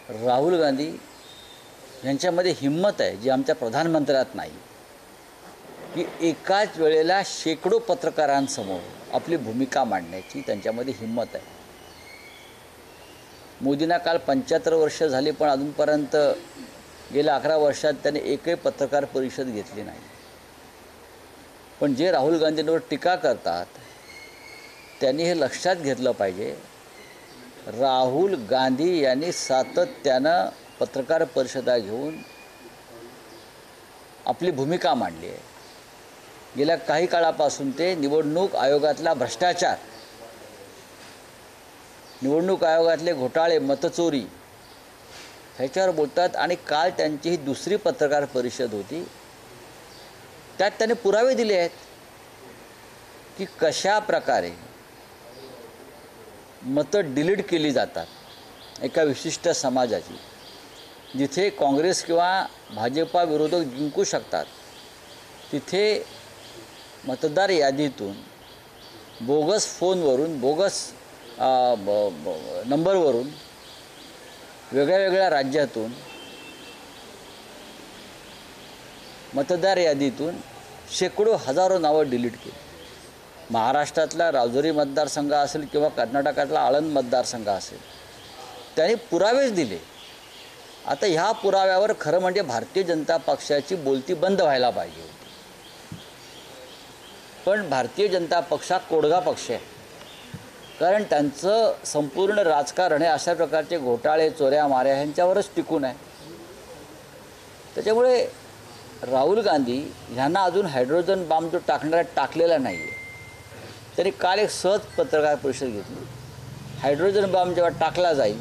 राहुल गांधी यांच्यामध्ये हिंमत आहे जी आमच्या प्रधानमंत्र्यात नाही, की एकाच वेळेला शेकडो पत्रकारांसमोर आपली भूमिका मांडण्याची त्यांच्यामध्ये हिंमत आहे. मोदींना काल 75 वर्ष झाली, पण अजूनपर्यंत गेल्या 11 वर्षात त्याने एकही पत्रकार परिषद घेतली नाही. पण जे राहुल गांधींवर टीका करतात त्यांनी हे लक्षात घेतलं पाहिजे, राहुल गांधी यांनी सातत्यानं पत्रकार परिषदा घेऊन आपली भूमिका मांडली आहे. गेल्या काही काळापासून ते निवडणूक आयोगातला भ्रष्टाचार, निवडणूक आयोगातले घोटाळे, मतचोरी ह्याच्यावर बोलतात. आणि काल त्यांची ही दुसरी पत्रकार परिषद होती, त्यात त्यांनी पुरावे दिले आहेत की कशा प्रकारे मतं डिलीट केली जातात एका विशिष्ट समाजाची. जिथे काँग्रेस किंवा भाजपा विरोधक जिंकू शकतात तिथे मतदार यादीतून बोगस फोनवरून, बोगस नंबरवरून, वेगळ्या वेगळ्या राज्यातून मतदार यादीतून शेकडो हजारो नावं डिलीट केली. महाराष्ट्रातला राजौरी मतदारसंघ असेल किंवा कर्नाटकातला आळंद मतदारसंघ असेल, त्यांनी पुरावेच दिले. आता ह्या पुराव्यावर खरं म्हणजे भारतीय जनता पक्षाची बोलती बंद व्हायला पाहिजे होती. पण भारतीय जनता पक्ष हा कोडगा पक्ष आहे, कारण त्यांचं संपूर्ण राजकारण हे अशा प्रकारचे घोटाळे, चोऱ्या माऱ्या ह्यांच्यावरच टिकून आहे. त्याच्यामुळे राहुल गांधी ह्यांना अजून हायड्रोजन बॉम्ब जो टाकलेला नाही आहे. त्यांनी काल एक सहज पत्रकार परिषद घेतली. हायड्रोजन बॉम्ब जेव्हा टाकला जाईल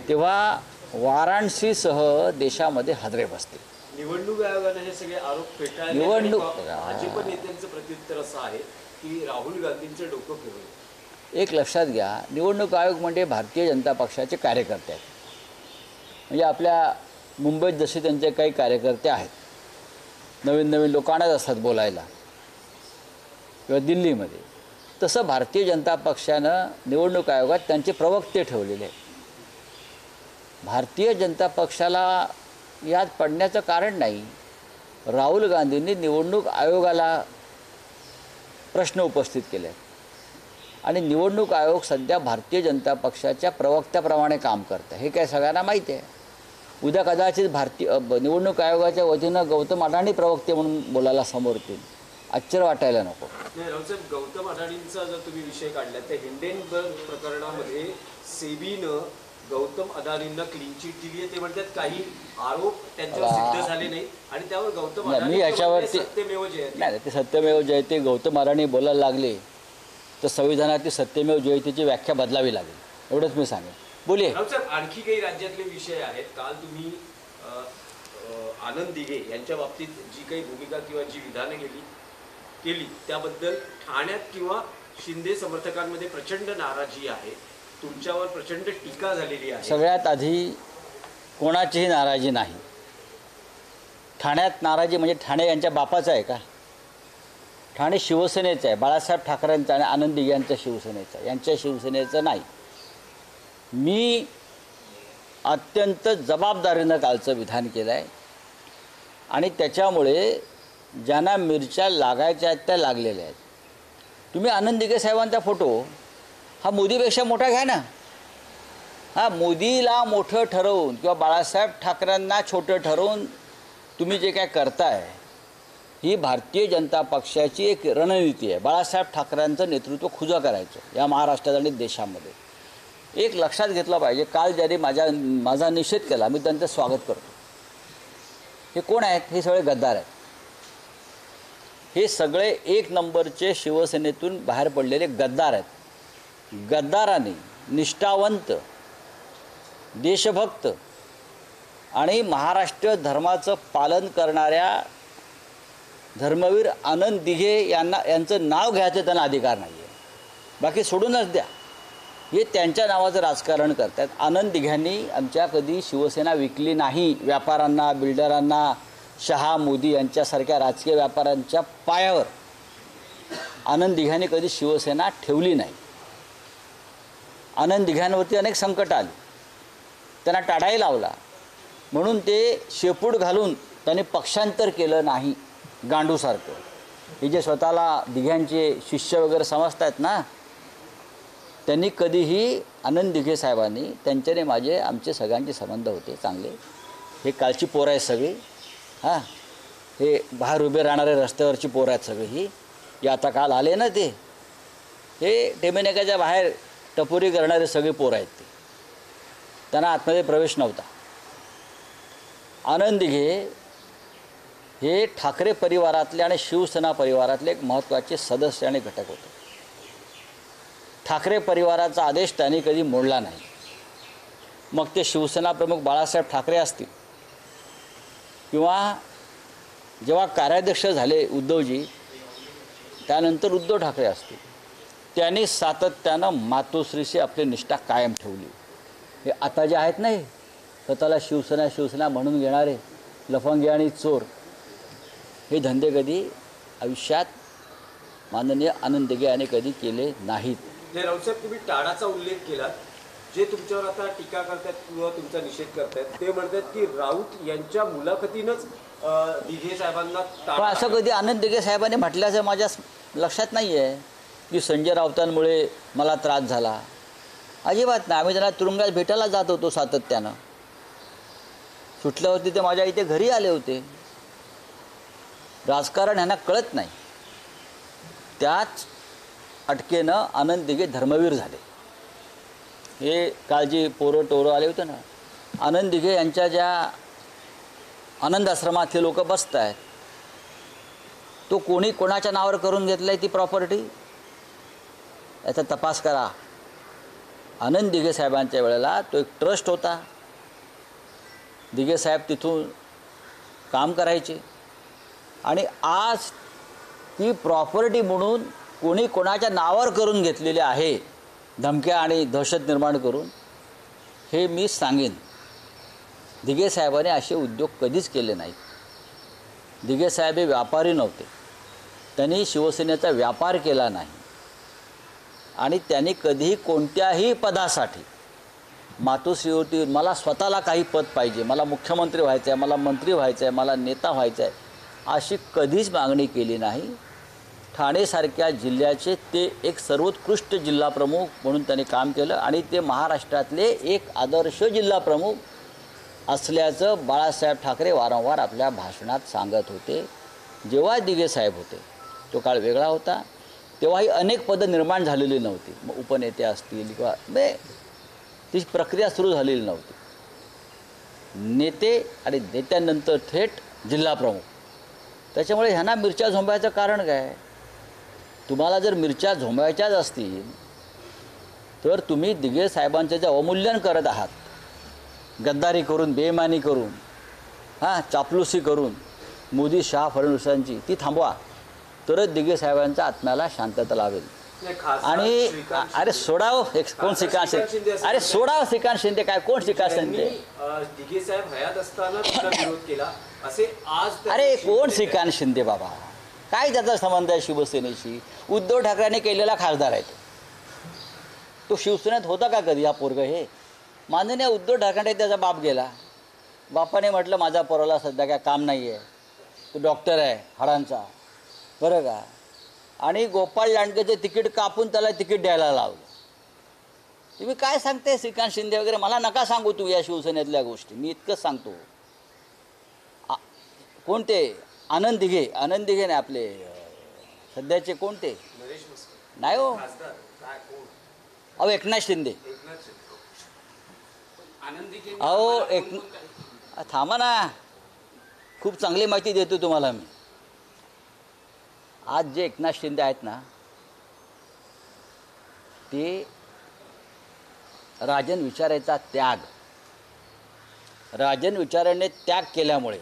तेव्हा वाराणसीसह देशामध्ये हादरे बसतील. निवडणूक आयोगाने हे सगळे आरोप फेटाळले. निवडणूक भाजप नेत्यांचं प्रत्युत्तर असं आहे की राहुल गांधींचं डोकं फिरवलं. एक लक्षात घ्या, निवडणूक आयोग म्हणजे भारतीय जनता पक्षाचे कार्यकर्ते आहेत. म्हणजे आपल्या मुंबईत जसे त्यांचे काही कार्यकर्ते आहेत, नवीन नवीन लोकांनाच असतात बोलायला, किंवा दिल्लीमध्ये, तसं भारतीय जनता पक्षानं निवडणूक आयोगात त्यांचे प्रवक्ते ठेवलेले आहेत. भारतीय जनता पक्षाला यात पडण्याचं कारण नाही. राहुल गांधींनी निवडणूक आयोगाला प्रश्न उपस्थित केले आणि निवडणूक आयोग सध्या भारतीय जनता पक्षाच्या प्रवक्त्याप्रमाणे काम करतं, हे काय सगळ्यांना माहीत आहे. उद्या कदाचित निवडणूक आयोगाच्या वतीनं गौतम अडाणी प्रवक्ते म्हणून बोलायला समोर येतील. आश्चर्य वाटायला नको. रावसाहेब, गौतम अडाणींचा जर तुम्ही विषय काढला तर हिंडेनबर्ग प्रकरणामध्ये सेबीनं गौतम अडाणींना क्लीन चिट दिली आहे. ते म्हणतात काही आरोप त्यांच्यावर सिद्ध झाले नाही आणि त्यावर गौतम अडाणी याच्यावरती सत्यमेव जयते. नाही, ते सत्यमेव जयते गौतम अडाणी बोलायला लागले तर संविधानातील सत्यमेव जयतेची व्याख्या बदलावी लागेल, एवढंच मी सांगेन. बोलिये. रावसाहेब, आणखी काही राज्यातले विषय आहेत. काल तुम्ही आनंद दिघे यांच्या बाबतीत जी काही भूमिका किंवा जी विधानं केली त्याबद्दल ठाण्यात किंवा शिंदे समर्थकांमध्ये प्रचंड नाराजी आहे, तुमच्यावर प्रचंड टीका झालेली आहे. सगळ्यात आधी कोणाचीही नाराजी नाही. ठाण्यात नाराजी म्हणजे ठाणे यांच्या बापाचं आहे का? ठाणे शिवसेनेचं आहे, बाळासाहेब ठाकरेंचं आणि आनंद दिघे यांच्या शिवसेनेचं आहे, यांच्या शिवसेनेचं नाही. मी अत्यंत जबाबदारीनं कालचं विधान केलं आहे आणि त्याच्यामुळे ज्यांना मिरच्या लागायच्या आहेत त्या लागलेल्या आहेत. तुम्ही आनंद दिघे साहेबांचा फोटो हा मोदीपेक्षा मोठा घ्या ना. हा मोदीला मोठं ठरवून किंवा बाळासाहेब ठाकरेंना छोटं ठरवून तुम्ही जे काय करताय ही भारतीय जनता पक्षाची एक रणनीती आहे. बाळासाहेब ठाकरेंचं नेतृत्व खुजं करायचं या महाराष्ट्रात आणि देशामध्ये. एक लक्षात घेतलं पाहिजे, काल ज्यांनी माझा निषेध केला मी त्यांचं स्वागत करतो. हे कोण आहेत? हे सगळे गद्दार आहेत. हे सगळे एक नंबरचे शिवसेनेतून बाहेर पडलेले गद्दार आहेत. गद्दारांनी निष्ठावंत, देशभक्त आणि महाराष्ट्र धर्माचं पालन करणाऱ्या धर्मवीर आनंद दिघे यांचं नाव घ्यायचं त्यांना अधिकार नाही आहे. बाकी सोडूनच द्या. हे त्यांच्या नावाचं राजकारण करतात. आनंद दिघ्यांनी आमच्या कधी शिवसेना विकली नाही. व्यापाऱ्यांना, बिल्डरांना, शहा, मोदी यांच्यासारख्या राजकीय व्यापाऱ्यांच्या पायावर आनंद दिघ्यांनी कधी शिवसेना ठेवली नाही. आनंद दिघ्यांवरती अनेक संकट आली. त्यांना टाढाही लावला. म्हणून ते शेपूट घालून त्यांनी पक्षांतर केलं नाही गांडूसारखं. हे जे स्वतःला दिघ्यांचे शिष्य वगैरे समजतात ना, त्यांनी कधीही आनंद दिघे साहेबांनी, त्यांच्याने आमचे सगळ्यांचे संबंध होते चांगले. हे कालची पोरं आहेत सगळी, हां, हे बाहेर उभे राहणारे रस्त्यावरची पोरं आहेत सगळी ही आता काल आले ना, ते हे टेमेनेकाच्या बाहेर टपोरी करणारे सगळे पोरं आहेत. त्यांना आतमध्ये प्रवेश नव्हता. आनंद दिघे हे ठाकरे परिवारातले आणि शिवसेना परिवारातले एक महत्त्वाचे सदस्य आणि घटक होते. ठाकरे परिवाराचा आदेश त्यांनी कधी मोडला नाही. मग ते शिवसेना प्रमुख बाळासाहेब ठाकरे असतील किंवा जेव्हा कार्याध्यक्ष झाले उद्धवजी, त्यानंतर उद्धव ठाकरे असतील, त्यांनी सातत्यानं मातोश्रीशी आपली निष्ठा कायम ठेवली. हे आता जे आहेत नाही, स्वतःला शिवसेना शिवसेना म्हणून घेणारे लफंगे आणि चोर, हे धंदे कधी आयुष्यात माननीय आनंद दिघे यांनी कधी केले नाहीत. राऊतसाहेब, तुम्ही टाळाचा उल्लेख केला. जे तुमच्यावर आता टीका करतात किंवा तुमचा निषेध करतात ते म्हणतात की राऊत यांच्या मुलाखतीनंच दिघे साहेबांना पण असं कधी आनंद दिघे साहेबांनी म्हटल्याचं माझ्या लक्षात नाही आहे की संजय राऊतांमुळे मला त्रास झाला. अजिबात नाही. आम्ही त्यांना तुरुंगात भेटायला जात होतो सातत्यानं. सुटल्यावरती ते माझ्या इथे घरी आले होते. राजकारण ह्यांना कळत नाही. त्याच अटकेनं आनंद दिघे धर्मवीर झाले. हे काल जी पोरं टोरं आले होते ना, आनंद दिघे यांच्या ज्या आनंद आश्रमातले लोक बसत आहेत, तो कोणी कोणाच्या नावावर करून घेतलं आहे ती प्रॉपर्टी, याचा तपास करा. आनंद दिघे साहेबांच्या वेळेला तो एक ट्रस्ट होता. दिघे साहेब तिथून काम करायचे आणि आज ती प्रॉपर्टी म्हणून कोणी कोणाच्या नावावर करून घेतलेली आहे, धमक्या आणि दहशत निर्माण करून. हे मी सांगेन, दिघे साहेबांनी असे उद्योग कधीच केले नाहीत. दिघे साहेब हे व्यापारी नव्हते. त्यांनी शिवसेनेचा व्यापार केला नाही आणि त्यांनी कधीही कोणत्याही पदासाठी मातोश्रीवरती मला स्वतःला काही पद पाहिजे, मला मुख्यमंत्री व्हायचं आहे, मला मंत्री व्हायचं आहे, मला नेता व्हायचं आहे, अशी कधीच मागणी केली नाही. ठाणेसारख्या जिल्ह्याचे ते एक सर्वोत्कृष्ट जिल्हा प्रमुख म्हणून त्यांनी काम केलं आणि ते महाराष्ट्रातले एक आदर्श जिल्हा प्रमुख असल्याचं बाळासाहेब ठाकरे वारंवार आपल्या भाषणात सांगत होते. जेव्हा दिघे साहेब होते, तो काळ वेगळा होता. तेव्हाही अनेक पदं निर्माण झालेली नव्हती. मग उपनेते असतील किंवा ती प्रक्रिया सुरू झालेली नव्हती. नेते आणि नेत्यानंतर थेट जिल्हा प्रमुख. त्याच्यामुळे ह्यांना मिरच्या झोंबायचं कारण काय? तुम्हाला जर मिरच्या झोंबायच्याच असतील तर तुम्ही दिघे साहेबांचं जे अवमूल्यन करत आहात, गद्दारी करून, बेईमानी करून, चापलुसी करून मोदी शहा फडणवीसांची, ती थांबवा. तरच दिघे साहेबांच्या आत्म्याला शांतता लावेल. आणि अरे सोडाव कोण श्रीकांत शिंदे, अरे सोडाव श्रीकांत शिंदे, काय कोण श्रीकांत शिंदे? दिघे साहेब हयात असताना विरोध केला असे आज. अरे कोण श्रीकांत शिंदे बाबा? काय त्याचा संबंध आहे शिवसेनेशी? उद्धव ठाकरेंनी केलेला खासदार आहे तो. शिवसेनेत होता का कधी हा पोरग? हे माननीय उद्धव ठाकरे त्याचा बाप गेला. बापाने म्हटलं माझ्या पोराला सध्या काय काम नाही आहे, तो डॉक्टर आहे हाडांचा, बरं का, आणि गोपाळ लांडगेचे तिकीट कापून त्याला तिकीट द्यायला लावलं. तुम्ही काय सांगते श्रीकांत शिंदे वगैरे? मला नका सांगू तू या शिवसेनेतल्या गोष्टी. मी इतकंच सांगतो. कोणते आनंद दिघे? आनंद दिघे नाही, आपले सध्याचे कोणते? नाही हो, अहो एकनाथ शिंदे. अहो थांबा ना, खूप चांगली माहिती देतो तुम्हाला मी. आज जे एकनाथ शिंदे आहेत ना, ते राजन विचारेचा त्याग, राजन विचाराने त्याग केल्यामुळे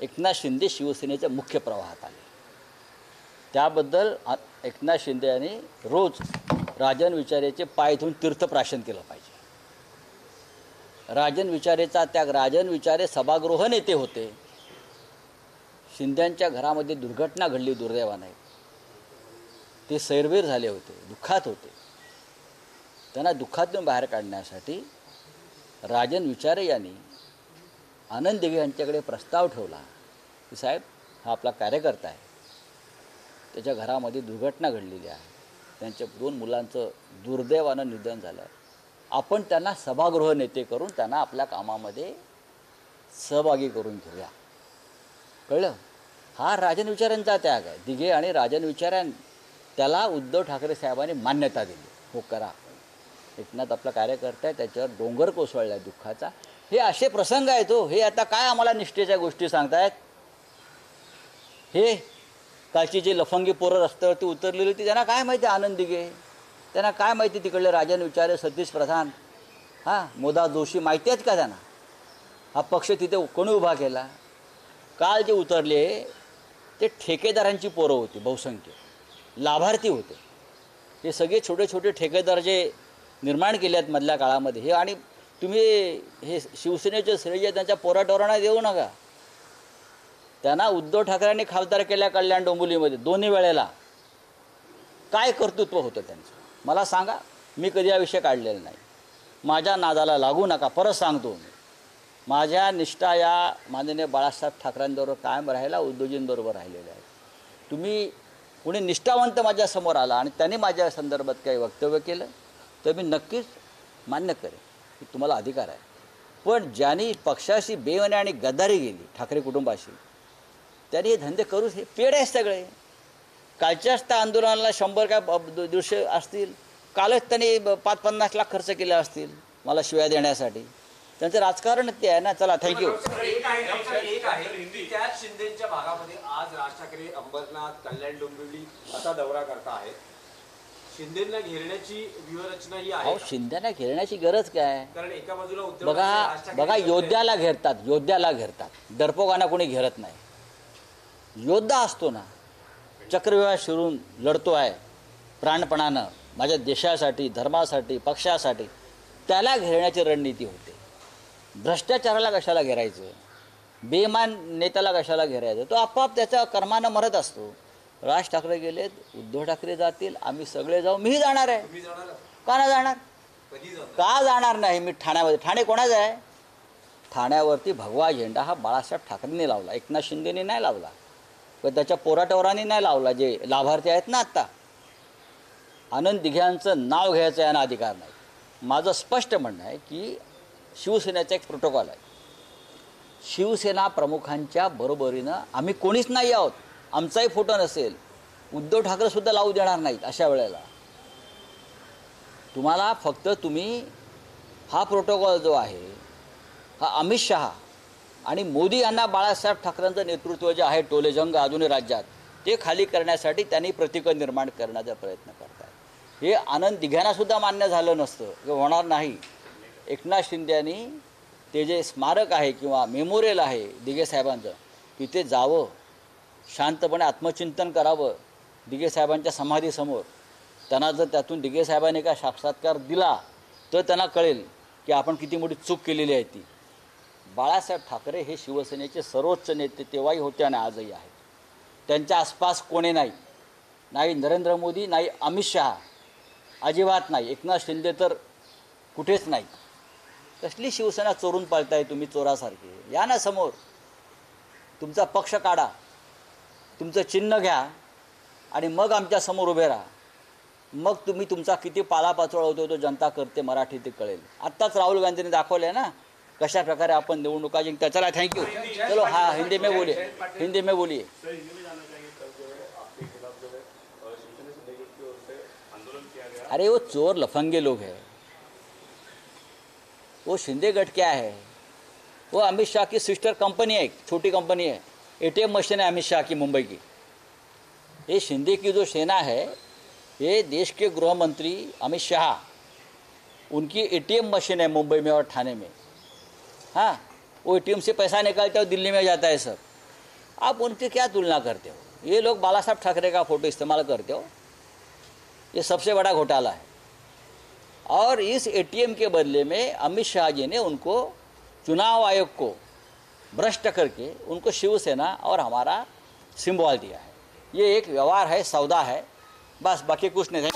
एकनाथ शिंदे शिवसेनेच्या मुख्य प्रवाहात आले. त्याबद्दल एकनाथ शिंदे यांनी रोज राजन विचारेचे पाय धुवून तीर्थप्राशन केलं पाहिजे. राजन विचारेचा त्याग. राजन विचारे सभागृह नेते होते. शिंद्यांच्या घरामध्ये दुर्घटना घडली दुर्दैवाने. ते सैरवीर झाले होते, दुःखात होते. त्यांना दुःखातून बाहेर काढण्यासाठी राजन विचारे यांनी आनंद दिघे यांच्याकडे प्रस्ताव ठेवला की साहेब हा आपला कार्यकर्ता आहे, त्याच्या घरामध्ये दुर्घटना घडलेली आहे, त्यांच्या 2 मुलांचं दुर्दैवानं निधन झालं आहे, आपण त्यांना सभागृह नेते करून त्यांना आपल्या कामामध्ये सहभागी करून घेऊया. कळलं? हा राजन विचारांचा त्याग आहे. दिघे आणि राजन विचारां त्याला उद्धव ठाकरे साहेबांनी मान्यता दिली, हो करा. एकनाथ आपला कार्यकर्ता आहे, त्याच्यावर डोंगर कोसळला आहे दुःखाचा. हे असे प्रसंग आहेत हो. हे आता काय आम्हाला निष्ठेच्या गोष्टी सांगतायत. हे कालची जी लफंगी पोरं रस्त्यावरती उतरलेली होती त्यांना काय माहिती आनंद दिघे, त्यांना काय माहिती तिकडले राजन विचारे, सतीश प्रधान, मोदा जोशी माहिती आहेत का त्यांना? हा पक्ष तिथे कोणी उभा केला? काल जे उतरले ते ठेकेदारांची पोरं होती, बहुसंख्य लाभार्थी होते. हे सगळे छोटे छोटे ठेकेदार जे निर्माण केले आहेत मधल्या काळामध्ये, हे आणि तुम्ही हे शिवसेनेचे श्रेय त्यांच्या पोराटोरांना देऊ नका. त्यांना उद्धव ठाकरेंनी खासदार केल्या कल्याण डोंबिवलीमध्ये 2 वेळेला. काय कर्तृत्व होतं त्यांचं मला सांगा. मी कधी हा विषय काढलेला नाही. माझ्या नादाला लागू नका. परत सांगतो मी, माझ्या निष्ठा या माननीय बाळासाहेब ठाकरेंबरोबर कायम राहायला उद्धवजींबरोबर राहिलेल्या आहेत. तुम्ही कोणी निष्ठावंत माझ्यासमोर आला आणि त्याने माझ्या संदर्भात काही वक्तव्य केलं तर मी नक्कीच मान्य करेन की तुम्हाला अधिकार आहे. पण ज्यांनी पक्षाशी बेवने आणि गद्दारी गेली ठाकरे कुटुंबाशी, त्यांनी हे धंदे करूच. हे पेड आहेत सगळे. कालच्याच त्या आंदोलनाला 100 काय 150 असतील. कालच त्यांनी 5-50 लाख खर्च केले असतील मला शिव्या देण्यासाठी. त्यांचं राजकारण ते आहे ना. चला, थँक्यू. एक आहे त्याच शिंदेच्या भागामध्ये आज राज ठाकरे अंबरनाथ, कल्याण डोंबिवली असा दौरा करता आहेत. शिंदेना घेरण्याची व्यूहरचना ही आहे. शिंदेना घेरण्याची गरज काय? कारण एका बाजूला बघा योद्ध्याला घेरतात. डरपोकांना कोणी घेरत नाही. योद्धा असतो ना, चक्रव्यूह शिरून लढतो आहे प्राणपणानं माझ्या देशासाठी, धर्मासाठी, पक्षासाठी, त्याला घेरण्याची रणनीती होते. भ्रष्टाचाराला कशाला घेरायचं? बेमान नेत्याला कशाला घेरायचं? तो आपोआप त्याच्या कर्मानं मरत असतो. राज ठाकरे गेलेत, उद्धव ठाकरे जातील, आम्ही सगळे जाऊ. मीही जाणार आहे. का नाही जाणार? का जाणार नाही? मी ठाण्यामध्ये. ठाणे कोणाचं आहे? ठाण्यावरती भगवा झेंडा हा बाळासाहेब ठाकरेंनी लावला, एकनाथ शिंदेनी नाही लावला, पण त्याच्या पोराटोरांनी नाही लावला. जे लाभार्थी आहेत ना, आत्ता आनंद दिघ्यांचं नाव घ्यायचं यांना अधिकार नाही. माझं स्पष्ट म्हणणं आहे की शिवसेनेचा एक प्रोटोकॉल आहे. शिवसेना प्रमुखांच्या बरोबरीनं आम्ही कोणीच नाही आहोत. आमचाही फोटो नसेल. उद्धव ठाकरेसुद्धा लावू देणार नाहीत अशा वेळेला. तुम्हाला फक्त तुम्ही हा प्रोटोकॉल जो आहे हा अमित शहा आणि मोदी यांना बाळासाहेब ठाकरेंचं नेतृत्व जे आहे टोलेजंग अजूनही राज्यात, ते खाली करण्यासाठी त्यांनी प्रतीकं निर्माण करण्याचा प्रयत्न करत आहेत. हे आनंद दिघ्यांनासुद्धा मान्य झालं नसतं, हे होणार नाही. एकनाथ शिंदे यांनी ते जे स्मारक आहे किंवा मेमोरियल आहे दिघे साहेबांचं, तिथे जावं, शांतपणे आत्मचिंतन करावं दिघे साहेबांच्या समाधीसमोर. त्यांना जर त्यातून दिघे साहेबांनी का साक्षात्कार दिला तर त्यांना कळेल की आपण किती मोठी चूक केलेली आहे ती. बाळासाहेब ठाकरे हे शिवसेनेचे सर्वोच्च नेते तेव्हाही होते आणि आजही आहेत. त्यांच्या आसपास कोणी नाही. नाही नरेंद्र मोदी, नाही अमित शहा, अजिबात नाही. एकनाथ शिंदे तर कुठेच नाही. कसली शिवसेना चोरून पाळताय तुम्ही चोरासारखे? या ना समोर, तुमचा पक्ष काढा, तुमचं चिन्ह घ्या आणि मग आमच्या समोर उभे राहा. मग तुम्ही तुमचा किती पालापाचोळा होतो तो जनता करते मराठी ते कळेल. आत्ताच राहुल गांधींनी दाखवलं आहे ना कशा प्रकारे आपण निवडणुका जिंकता. चला, थँक्यू. चलो, हाँ हिंदी में बोलिए. अरे वो चोर लफंगे लोग हैं. वो शिंदे गट क्या है? वो अमित शाह की सिस्टर कंपनी है, एक छोटी कंपनी है. ATM मशीन है अमित शाह की मुंबई की. ये शिंदे की जो सेना है, ये देश के गृह मंत्री अमित शाह, उनकी ATM मशीन है मुंबई में और ठाणे में. हाँ, वो ATM से पैसा निकालते हो दिल्ली में जाता है सब. आप उनकी क्या तुलना करते हो? ये लोग बाला साहब ठाकरे का फ़ोटो इस्तेमाल करते हो. ये सबसे बड़ा घोटाला है. और इस ATM के बदले में अमित शाह जी ने उनको चुनाव आयोग को भ्रष्ट करके उनको शिवसेना और हमारा सिंबल दिया है. ये एक व्यवहार है, सौदा है, बस, बाकी कुछ नहीं है.